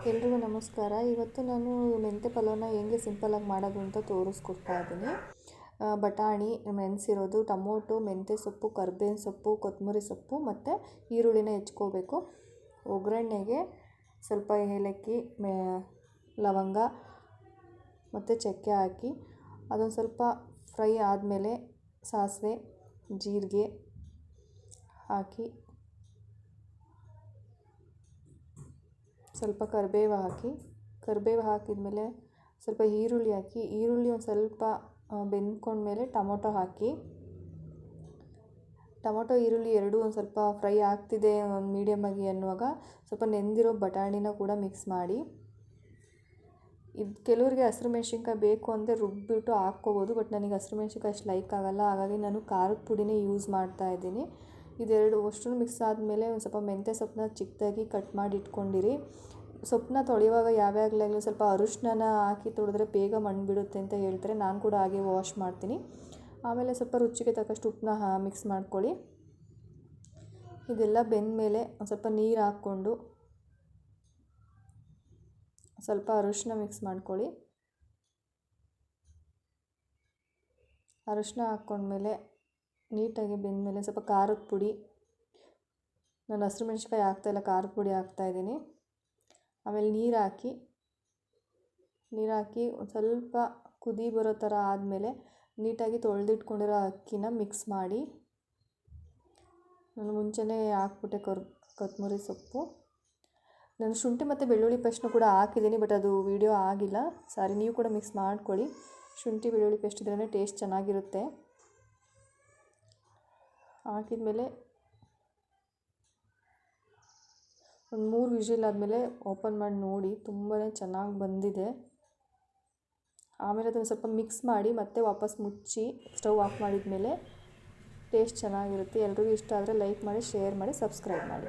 ಎಲ್ರಿಗೂ ನಮಸ್ಕಾರ. ಇವತ್ತು ನಾನು ಮೆಂತ್ಯ ಪಲಾವ್ನ ಹೆಂಗೆ ಸಿಂಪಲಾಗಿ ಮಾಡೋದು ಅಂತ ತೋರಿಸ್ಕೊಡ್ತಾ ಇದ್ದೀನಿ. ಬಟಾಣಿ ನೆನೆಸಿರೋದು, ಟೊಮೊಟೊ, ಮೆಂತ್ಯ ಸೊಪ್ಪು, ಕರ್ಬೇವಿನ ಸೊಪ್ಪು, ಕೊತ್ತಂಬರಿ ಸೊಪ್ಪು ಮತ್ತು ಈರುಳ್ಳಿನ ಹೆಚ್ಕೋಬೇಕು. ಒಗ್ಗರಣೆಗೆ ಸ್ವಲ್ಪ ಏಲಕ್ಕಿ, ಲವಂಗ ಮತ್ತು ಚಕ್ಕೆ ಹಾಕಿ ಅದೊಂದು ಸ್ವಲ್ಪ ಫ್ರೈ ಆದಮೇಲೆ ಸಾಸಿವೆ, ಜೀರಿಗೆ ಹಾಕಿ ಸ್ವಲ್ಪ ಕರಿಬೇವು ಹಾಕಿದ್ಮೇಲೆ ಸ್ವಲ್ಪ ಈರುಳ್ಳಿ ಹಾಕಿ, ಈರುಳ್ಳಿ ಒಂದು ಸ್ವಲ್ಪ ಬೆಂದ್ಕೊಂಡ್ಮೇಲೆ ಟೊಮೊಟೊ ಈರುಳ್ಳಿ ಎರಡೂ ಒಂದು ಸ್ವಲ್ಪ ಫ್ರೈ ಆಗ್ತಿದೆ ಒಂದು ಮೀಡಿಯಮಾಗಿ ಅನ್ನುವಾಗ ಸ್ವಲ್ಪ ನೆಂದಿರೋ ಬಟಾಣಿನ ಕೂಡ ಮಿಕ್ಸ್ ಮಾಡಿ, ಇದು ಕೆಲವರಿಗೆ ಹಸಿರು ಮೆಣ್ಸಿನ್ಕಾಯಿ ಬೇಕು ಅಂದರೆ ರುಬ್ಬಿಬಿಟ್ಟು ಹಾಕ್ಕೋಬೋದು. ಬಟ್ ನನಗೆ ಹಸಿರು ಮೆಣ್ಸಿನ್ಕಾಯಿ ಅಷ್ಟು ಲೈಕ್ ಆಗೋಲ್ಲ, ಹಾಗಾಗಿ ನಾನು ಖಾರದ ಪುಡಿನೇ ಯೂಸ್ ಮಾಡ್ತಾಯಿದ್ದೀನಿ. ಇದೆರಡು ಅಷ್ಟು ಮಿಕ್ಸ್ ಆದಮೇಲೆ ಒಂದು ಸ್ವಲ್ಪ ಮೆಂತ್ಯ ಸೊಪ್ಪನ್ನ ಚಿಕ್ಕದಾಗಿ ಕಟ್ ಮಾಡಿ ಇಟ್ಕೊಂಡಿರಿ. ಸೊಪ್ಪನ್ನ ತೊಳೆಯುವಾಗ ಯಾವಾಗಲಾಗಲಿ ಸ್ವಲ್ಪ ಅರಿಶಿನ ಹಾಕಿ ತೊಳೆದ್ರೆ ಬೇಗ ಮಣ್ಬಿಡುತ್ತೆ ಅಂತ ಹೇಳ್ತಾರೆ. ನಾನು ಕೂಡ ಹಾಗೆ ವಾಶ್ ಮಾಡ್ತೀನಿ. ಆಮೇಲೆ ಸ್ವಲ್ಪ ರುಚಿಗೆ ತಕ್ಕಷ್ಟು ಉಪ್ಪನ್ನ ಮಿಕ್ಸ್ ಮಾಡ್ಕೊಳ್ಳಿ. ಇದೆಲ್ಲ ಬೆಂದಮೇಲೆ ಒಂದು ಸ್ವಲ್ಪ ನೀರು ಹಾಕ್ಕೊಂಡು ಸ್ವಲ್ಪ ಅರಿಶಿನ ಮಿಕ್ಸ್ ಮಾಡ್ಕೊಳ್ಳಿ. ಅರಿಶಿನ ಹಾಕ್ಕೊಂಡ್ಮೇಲೆ ನೀಟಾಗಿ ಬೆಂದಮೇಲೆ ಸ್ವಲ್ಪ ಖಾರದ ಪುಡಿ, ನಾನು ಹಸಿರು ಮೆಣ್ಸಿನ್ಕಾಯಿ ಹಾಕ್ತಾಯಿಲ್ಲ, ಖಾರದ ಪುಡಿ ಹಾಕ್ತಾಯಿದ್ದೀನಿ. ಆಮೇಲೆ ನೀರು ಹಾಕಿ ಒಂದು ಸ್ವಲ್ಪ ಕುದಿ ಬರೋ ಥರ ಆದಮೇಲೆ ನೀಟಾಗಿ ತೊಳೆದಿಟ್ಕೊಂಡಿರೋ ಅಕ್ಕಿನ ಮಿಕ್ಸ್ ಮಾಡಿ, ನಾನು ಮುಂಚೆನೇ ಹಾಕ್ಬಿಟ್ಟೆ ಕೊತ್ತಂಬರಿ ಸೊಪ್ಪು. ನಾನು ಶುಂಠಿ ಮತ್ತು ಬೆಳ್ಳುಳ್ಳಿ ಪೇಸ್ಟ್ನು ಕೂಡ ಹಾಕಿದ್ದೀನಿ, ಬಟ್ ಅದು ವಿಡಿಯೋ ಆಗಿಲ್ಲ, ಸಾರಿ. ನೀವು ಕೂಡ ಮಿಕ್ಸ್ ಮಾಡ್ಕೊಳ್ಳಿ. ಶುಂಠಿ ಬೆಳ್ಳುಳ್ಳಿ ಪೇಸ್ಟ್ ಇದ್ರೇ ಟೇಸ್ಟ್ ಚೆನ್ನಾಗಿರುತ್ತೆ. ಹಾಕಿದ್ಮೇಲೆ ಒಂದು 3 ವಿಷಿಲ್ ಆದಮೇಲೆ ಓಪನ್ ಮಾಡಿ ನೋಡಿ, ತುಂಬಾ ಚೆನ್ನಾಗಿ ಬಂದಿದೆ. ಆಮೇಲೆ ಅದನ್ನು ಸ್ವಲ್ಪ ಮಿಕ್ಸ್ ಮಾಡಿ ಮತ್ತೆ ವಾಪಸ್ ಮುಚ್ಚಿ ಸ್ಟವ್ ಆಫ್ ಮಾಡಿದ ಮೇಲೆ ಟೇಸ್ಟ್ ಚೆನ್ನಾಗಿರುತ್ತೆ. ಎಲ್ರಿಗೂ ಇಷ್ಟ ಆದರೆ ಲೈಕ್ ಮಾಡಿ, ಶೇರ್ ಮಾಡಿ, ಸಬ್ಸ್ಕ್ರೈಬ್ ಮಾಡಿ.